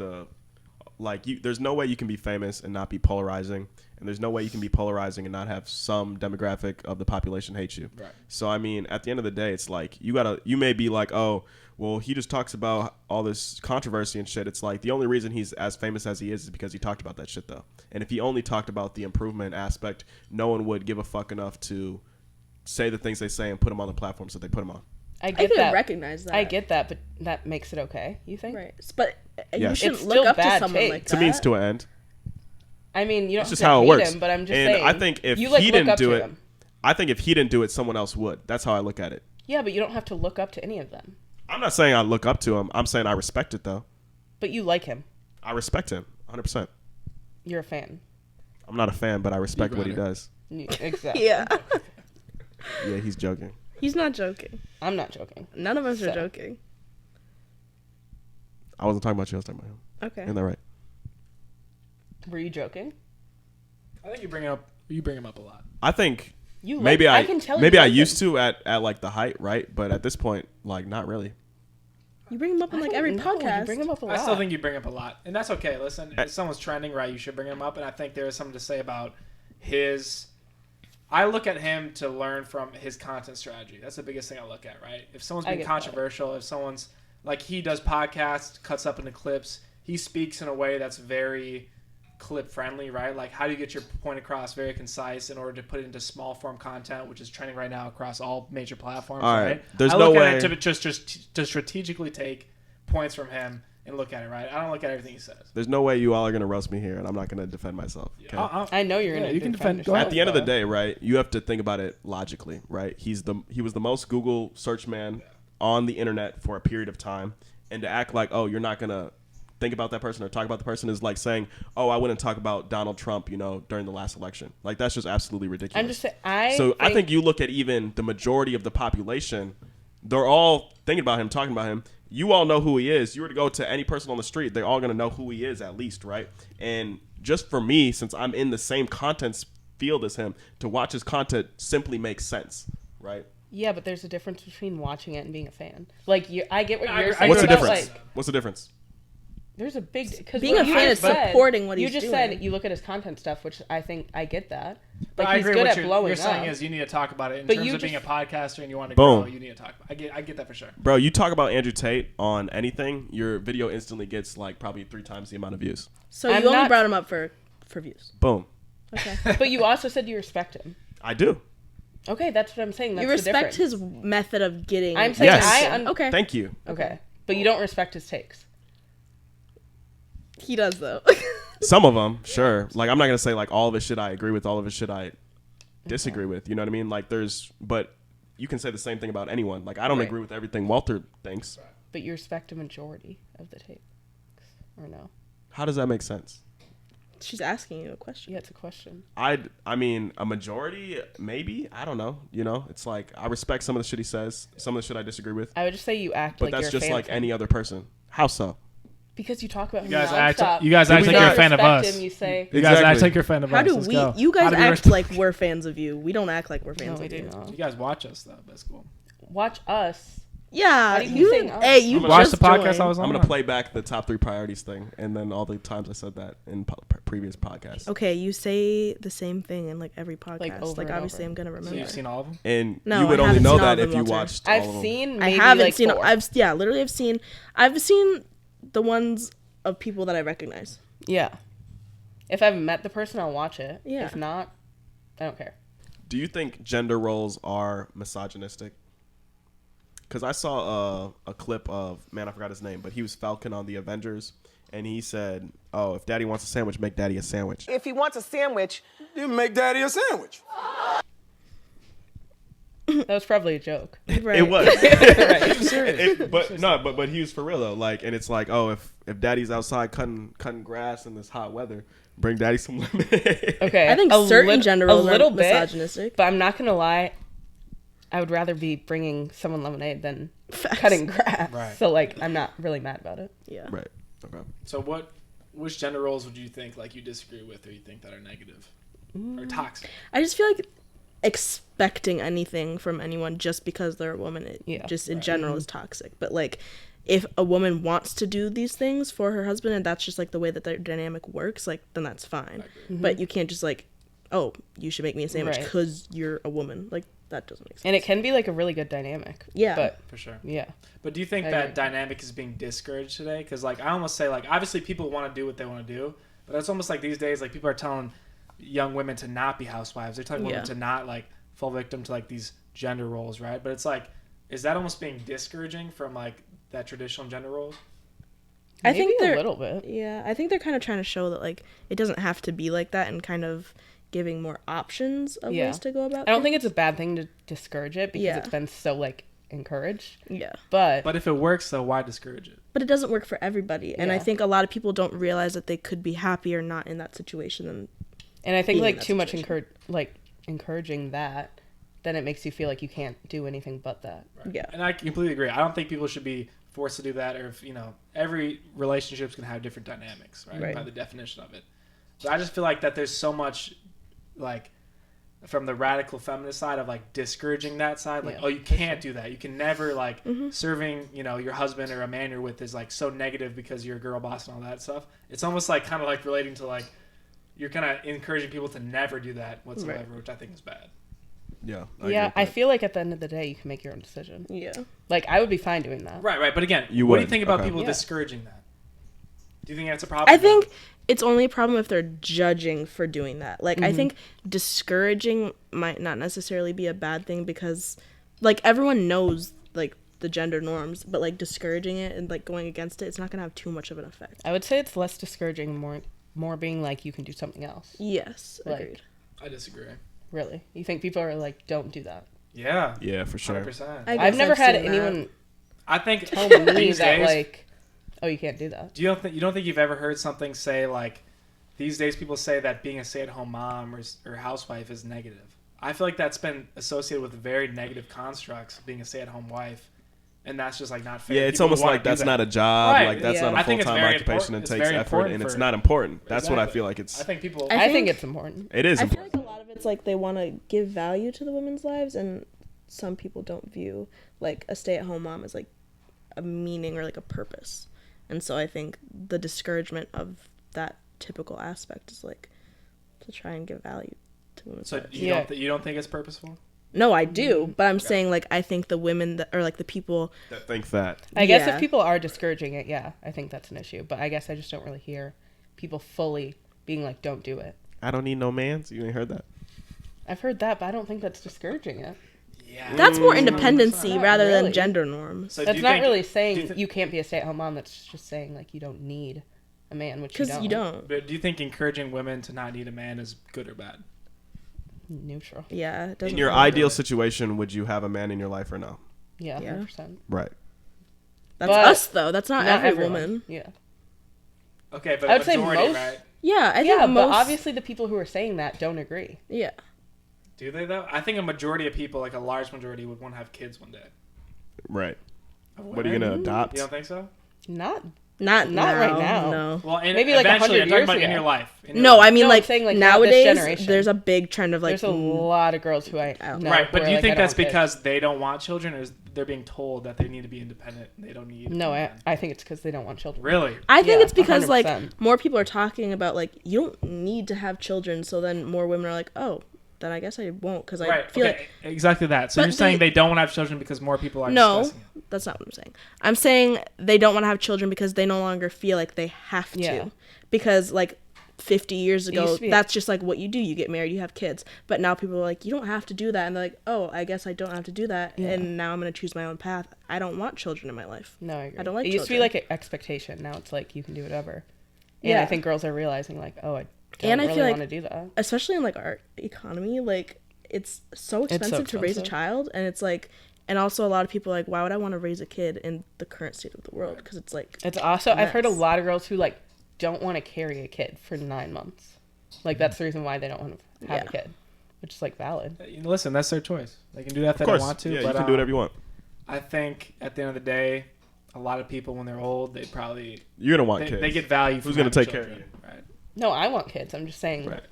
there's no way you can be famous and not be polarizing, and there's no way you can be polarizing and not have some demographic of the population hate you. Right. So I mean, at the end of the day, it's like you may be like, oh, well, he just talks about all this controversy and shit. It's like the only reason he's as famous as he is because he talked about that shit though. And if he only talked about the improvement aspect, no one would give a fuck enough to say the things they say and put them on the platforms that they put them on. I I get can that. recognize that. I get that, but that makes it okay. You think? Right. But Yeah. you shouldn't It's look still up to bad someone taste. like It's a that. means to an end. I mean, you don't It's have just to how it hate works. him, but I'm just And saying. I think if you, like, he look didn't up do to it, him. I think if he didn't do it, someone else would. That's how I look at it. Yeah, but you don't have to look up to any of them. I'm not saying I look up to him. I'm saying I respect it though. But you like him. I respect him 100%. You're a fan. I'm not a fan, but I respect what he does. Exactly. Yeah. Yeah, he's joking. He's not joking. I'm not joking. None of us are So. joking. I wasn't talking about you. I was talking about him. Okay. Isn't that right? Were you joking? I think you bring him up a lot. I think You maybe like, I can tell maybe you I like used him. to at like the height, right? But at this point, like not really. You bring him up on like I every don't know. podcast. You bring him up a lot. I still think you bring up a lot, and that's okay. Listen, if someone's trending, right, you should bring him up, and I think there is something to say about his. I look at him to learn from his content strategy. That's the biggest thing I look at, right? If someone's I being get controversial, if someone's like he does podcasts, cuts up into clips, he speaks in a way that's very clip friendly, right? Like how do you get your point across very concise in order to put it into small form content, which is trending right now across all major platforms, All right. right? There's I no look way at it to strategically take points from him and look at it, right? I don't look at everything he says. There's no way you all are gonna roast me here, and I'm not gonna defend myself. Okay? I know you're gonna. you can defend. Go yourself, ahead. At the end of the but- day, right, you have to think about it logically, right? He was the most Google search man on the internet for a period of time, and to act like, oh, you're not gonna think about that person or talk about the person is like saying, oh, I wouldn't talk about Donald Trump, during the last election. Like that's just absolutely ridiculous. I'm just saying. I think you look at even the majority of the population, they're all thinking about him, talking about him. You all know who he is. You were to go to any person on the street, they're all going to know who he is at least, right? And just for me, since I'm in the same content field as him, to watch his content simply makes sense, right? Yeah, but there's a difference between watching it and being a fan. Like I get what I you're agree- saying. What's the about, difference? like, What's the difference? there's a big because Being a fan is supporting what you he's just doing. said you look at his content stuff, which I think I get that. But Like I he's agree. good What at blowing you're saying up. is you need to talk about it in But terms you of being a just- podcaster and you want to Boom. grow. You need to talk. I get that for sure. Bro, you talk about Andrew Tate on anything, your video instantly gets like probably 3 times the amount of views. So I'm you only not- brought him up for views. Boom. Okay. But you also said you respect him. I do. Okay, that's what I'm saying. That's You the respect difference. his method of getting. I'm saying Yes. Okay. Thank you. Okay, but you don't respect his takes. He does though. Some of them, sure. Like I'm not gonna say like all of his shit I agree with, all of his shit I disagree with. You know what I mean? Like but you can say the same thing about anyone. Like I don't Right. agree with everything Walter thinks. But you respect a majority of the takes, or no? How does that make sense? She's asking you a question. Yeah, it's a question. I mean, a majority, maybe. I don't know. It's like I respect some of the shit he says, some of the shit I disagree with, I would just say you act but like that's you're a just fan like of him. any other person. How so? Because you talk about him You guys act. nonstop. You guys Did act we like you're a not fan of respect us. him, you say. You guys act Exactly. like you're a fan of How us. do Let's we? go. You How guys do we act respect- like we're fans of you. We don't act like we're fans No, we of do you. not. You guys watch us though. That's cool. Watch us. Yeah, Why do you keep you. saying us? Hey, you I'm gonna Watch just the podcast joined. I was on. I'm gonna play back the top 3 priorities thing, and then all the times I said that in previous podcasts. Okay, you say the same thing in like every podcast. Like, over and obviously, over. I'm gonna So remember. you've seen all of them. And No, you would I only haven't know seen all that of if them, you Walter. watched all I've of them. seen. I Maybe haven't like seen. 4. I've seen the ones of people that I recognize. Yeah. If I've met the person, I'll watch it. Yeah. If not, I don't care. Do you think gender roles are misogynistic? Because I saw a clip of, man, I forgot his name, but he was Falcon on the Avengers, and he said, oh, if daddy wants a sandwich, make daddy a sandwich. If he wants a sandwich, You make daddy a sandwich. That was probably a joke. Right. It was. Right. But he was for real though. Like, and it's like, oh, if daddy's outside cutting grass in this hot weather, bring daddy some lemonade. Okay. I think certain gender roles are misogynistic. But I'm not gonna lie, I would rather be bringing someone lemonade than Facts. cutting grass. Right. So like, I'm not really mad about it. Yeah. Right. Okay. So which gender roles would you think like you disagree with or you think that are negative or toxic? I just feel like expecting anything from anyone just because they're a woman, just in general is toxic. But like, if a woman wants to do these things for her husband and that's just like the way that their dynamic works, like then that's fine. But you can't just like, oh, you should make me a sandwich because you're a woman. Like that doesn't make sense. And it can be like a really good dynamic. Yeah. But For sure. yeah. But do you think that dynamic is being discouraged today? Because like I almost say like obviously people want to do what they want to do, but it's almost like these days like people are telling young women to not be housewives. They're telling women to not like fall victim to like these gender roles, right? But it's like, is that almost being discouraging from like that traditional gender roles? I think Maybe they're a little bit. Yeah, I think they're kind of trying to show that like it doesn't have to be like that and kind of giving more options of ways to go about. I don't think it's a bad thing to discourage it because it's been so like encouraged. Yeah. But if it works, though, why discourage it? But it doesn't work for everybody, and I think a lot of people don't realize that they could be happy or not in that situation. And I think like too much situation. encouraging that, then it makes you feel like you can't do anything but that. Right. Yeah. And I completely agree. I don't think people should be forced to do that, or if every relationship's gonna have different dynamics, right? By the definition of it. But I just feel like that there's so much like from the radical feminist side of like discouraging that side, like oh, you can't do that, you can never like serving your husband or a man you're with is like so negative because you're a girl boss and all that stuff. It's almost like kind of like relating to like you're kind of encouraging people to never do that whatsoever, which I think is bad. Yeah. I feel like at the end of the day you can make your own decision. Yeah. Like I would be fine doing that. Right. But again, what do you think about people discouraging that? Do you think that's a problem? I think it's only a problem if they're judging for doing that. Like, I think discouraging might not necessarily be a bad thing because, like, everyone knows, like, the gender norms, but, like, discouraging it and, like, going against it, it's not going to have too much of an effect. I would say it's less discouraging, more being like, you can do something else. Yes, Like, agreed. I disagree. Really? You think people are like, don't do that? Yeah. Yeah, for sure. 100%. I've never had anyone I think tell me these that, days, like, oh, you can't do that. you don't think you've ever heard something say like these days people say that being a stay-at-home mom or housewife is negative. I feel like that's been associated with very negative constructs, being a stay-at-home wife, and that's just like not fair. Yeah, it's People almost wanna like do that's that. not a job, Right. like that's not I a think it's full-time very occupation. important. It It's takes very effort, important and it's for- not important. That's what I Exactly. feel like it's. I think people. I think it's important. It is I feel important. like a lot of it's like they want to give value to the women's lives, and some people don't view, like, a stay-at-home mom as, like, a meaning or, like, a purpose. And so I think the discouragement of that typical aspect is, like, to try and give value to women's So lives. you don't think it's purposeful? No, I do, but I'm saying, like, I think the women that, or, like, the people... That think that. I guess Yeah. if people are discouraging it, yeah, I think that's an issue. But I guess I just don't really hear people fully being like, don't do it. I don't need no mans. You ain't heard that. I've heard that, but I don't think that's discouraging it. Yeah. That's more independency Not rather really. than gender norms. So do That's you not think- really do saying thi- you can't be a stay-at-home mom. That's just saying, like, you don't need a man, which Because you don't. But do you think encouraging women to not need a man is good or bad? Neutral. Yeah, it doesn't In your really- ideal situation, would you have a man in your life or no? Yeah, Yeah. 100%. Right. That's But us, though. That's not, every everyone. woman. Yeah. Okay, but I would say majority, most- right? Yeah, I think Yeah, most... but obviously the people who are saying that don't agree. Yeah. Do they though? I think a majority of people, like a large majority, would want to have kids one day. Right. Of What are you women? gonna adopt? You don't think so? Not Not right now. No. Well, Maybe, like, eventually, 100 I'm talking years about in ago. your life. In your No, life. I mean, No, I'm like, saying, like, not this nowadays, generation. there's a big trend of, like... there's a lot of girls who I know. Right, but who do are you like, think I don't that's want kids. because they don't want children, or is they're being told that they need to be independent and they don't need? No, a man? I think it's because they don't want children. Really? I think Yeah, it's because, like, 100%. more people are talking about, like, you don't need to have children, so then more women are like, oh, then I guess I won't, because I Right. feel Okay. like... Exactly that. So But you're saying they- they don't want to have children because more people are No, discussing it. that's not what I'm saying. I'm saying they don't want to have children because they no longer feel like they have to. Yeah. Because, like, 50 years used ago, to be- that's just, like, what you do. You get married, you have kids. But now people are like, you don't have to do that. And they're like, oh, I guess I don't have to do that. Yeah. And now I'm going to choose my own path. I don't want children in my life. No, I agree. I don't like It used to be children. like an expectation. Now it's like you can do whatever. And Yeah. I think girls are realizing like, oh, I don't And I really feel want like- to do that. Especially in, like, our economy, like... it's so expensive to raise a child, and it's like, and also a lot of people are like, why would I want to raise a kid in the current state of the world? Because it's like, it's also, I've heard a lot of girls who like don't want to carry a kid for 9 months. Like that's the reason why they don't want to have a kid, which is like valid. Listen, that's their choice. They can do that if they don't want to. Yeah, but, you can do whatever you want. I think at the end of the day, a lot of people when they're old, you're gonna want kids. They get value. Who's gonna take care of you? Right. No, I want kids. I'm just saying. Right.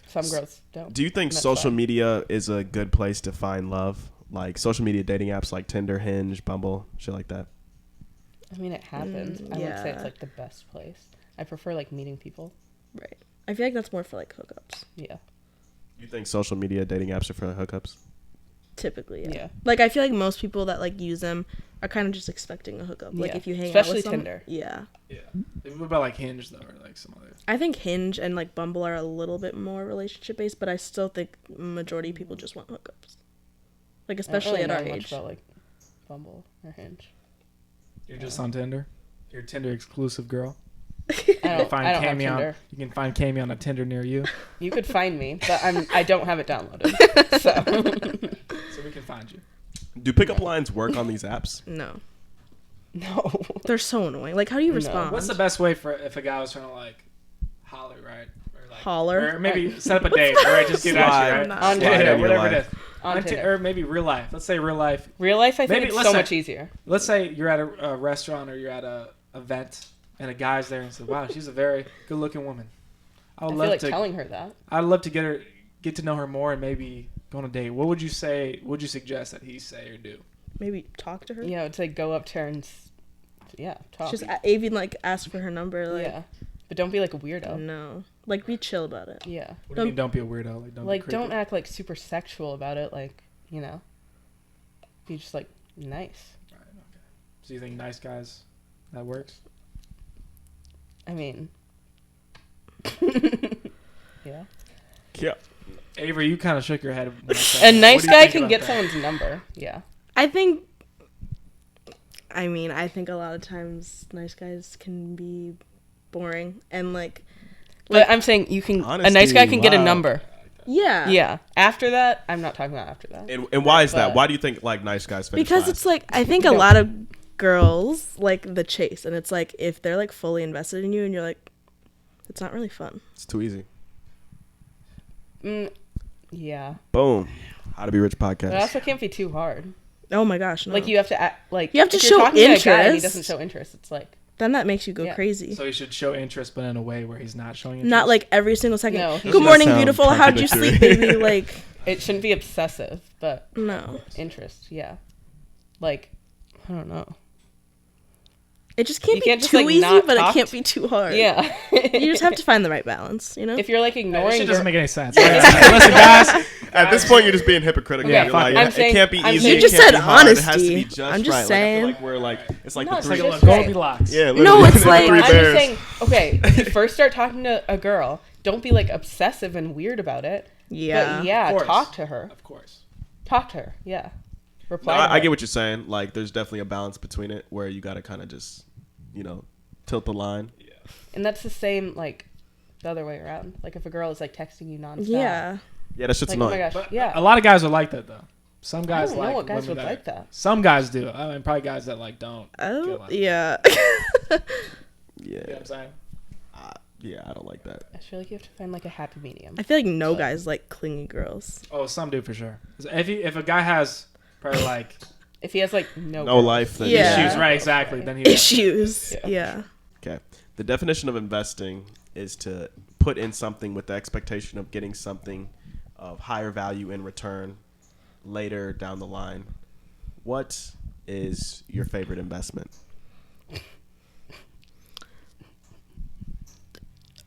Some girls don't. Do you think social media is a good place to find love? Like social media dating apps like Tinder, Hinge, Bumble, shit like that? I mean, it happens. I would say it's like the best place. I prefer like meeting people. Right. I feel like that's more for like hookups. Yeah. You think social media dating apps are for hookups? Typically, yeah. Like I feel like most people that like use them are kind of just expecting a hookup. Like if you hang especially out with someone, Tinder. Yeah. Yeah. What about like Hinge though, or like some other? I think Hinge and like Bumble are a little bit more relationship based, but I still think majority of people just want hookups. Like especially at our age. Much about like Bumble or Hinge. You're just on Tinder. You're a Tinder exclusive girl. I don't have Tinder. You can find Cami on a Tinder near you. You could find me, but I don't have it downloaded. So we can find you. Do pickup lines work on these apps? No. They're so annoying. Like, how do you respond? What's the best way for if a guy was trying to like holler, right? Or like holler, or maybe set up a date, right? Just get at you, right? On Tinder, whatever it is. On Tinder. Or maybe real life. Let's say real life. Real life, I think it's so much easier. Let's say you're at a restaurant or you're at a event and a guy's there and says, "Wow, she's a very good-looking woman." I feel like telling her that. I'd love to get to know her more and maybe go on a date. What would you say? Would you suggest that he say or do? Maybe talk to her. Yeah, I'd say go up to her and talk. Just even like ask for her number. Like, yeah, but don't be like a weirdo. No, like be chill about it. Yeah. What do you mean? Don't be a weirdo. Like don't act like super sexual about it. Like be just like nice. Right. Okay. So you think nice guys that works? I mean, yeah. Yeah. Avery, you kind of shook your head. A nice guy can get someone's number. Yeah. I think a lot of times nice guys can be boring and like. But I'm saying a nice guy can get a number. Yeah. Yeah. After that, I'm not talking about after that. And why is that? Why do you think like nice guys finish Because last? it's like I think a lot of girls like the chase, and it's like if they're like fully invested in you and you're like, it's not really fun. It's too easy. Yeah. Boom. How to Be Rich podcast. But it also can't be too hard. Oh my gosh, no. Like you have to act like you have to if show you're talking interest. To a guy and he doesn't show interest. It's like then that makes you go crazy. So he should show interest, but in a way where he's not showing interest. Not like every single second. No, Good morning, beautiful. How'd you sleep, baby? Like it shouldn't be obsessive, but no interest. Yeah. Like I don't know. It just can't be just, too like, easy, not but talk it can't be too hard. Yeah. You just have to find the right balance, you know? If you're like ignoring this shit doesn't make any sense. Listen, guys, at this point, you're just being hypocritical. Yeah, You're like, it can't be easy. You It just can't said be hard. It has to honesty. be just I'm just right. saying. Like, I feel like we're like, it's like No, the it's three. like Like just Goldilocks. Yeah, No, it's the like- three I'm just bears. saying, okay, if you first start talking to a girl, don't be like obsessive and weird about it. Yeah. But yeah, Of course. talk to her. Of course. Talk to her. Yeah. No, Reply. to I her. get what you're saying. Like, there's definitely a balance between it where you got to kind of just, tilt the line. And that's the same like the other way around. Like if a girl is like texting you nonstop. Yeah. Yeah, that shit's Like, oh annoying. my gosh. But Yeah. a lot of guys are like that though. Some guys I don't know like what guys women would like that. Some guys do. I mean, probably guys that like don't. Oh, like yeah. Yeah. You know what I'm saying? Yeah, I don't like that. I feel like you have to find like a happy medium. I feel like no guys like clingy girls. Oh, some do for sure. If a guy has probably like If he has like no life, then Yeah. issues, right? Exactly. Then he Issues. Yeah. Okay. The definition of investing is to put in something with the expectation of getting something of higher value in return later down the line. What is your favorite investment?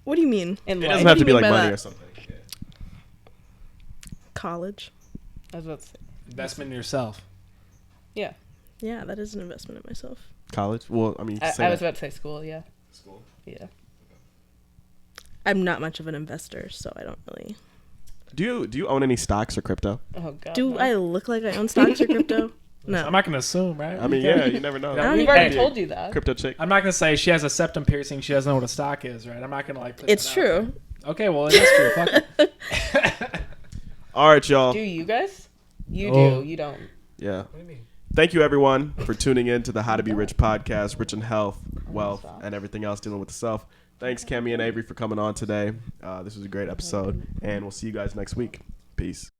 What do you mean? In It life. doesn't have to do be you like mean by money that? or something. College. I was about to say. investment in yourself. Yeah. Yeah, that is an investment in myself. College? Well, I mean, you can say I was that. about to say school. Yeah. School. Yeah. I'm not much of an investor, so I don't really. Do you own any stocks or crypto? Oh god. Do no. I look like I own stocks or crypto? No. I'm not gonna assume, right? I mean, yeah, you never know. I don't We've even- already told you that. Crypto chick. I'm not gonna say she has a septum piercing. She doesn't know what a stock is, right? I'm not gonna like. Put It's that out true. there. Okay, well it is true. Fuck it. All right, y'all. Do you guys? You Oh. do. You don't. Yeah. What do you mean? Thank you, everyone, for tuning in to the How to Be Rich podcast, rich in health, wealth, and everything else dealing with the self. Thanks, Cami and Averie, for coming on today. This was a great episode, and we'll see you guys next week. Peace.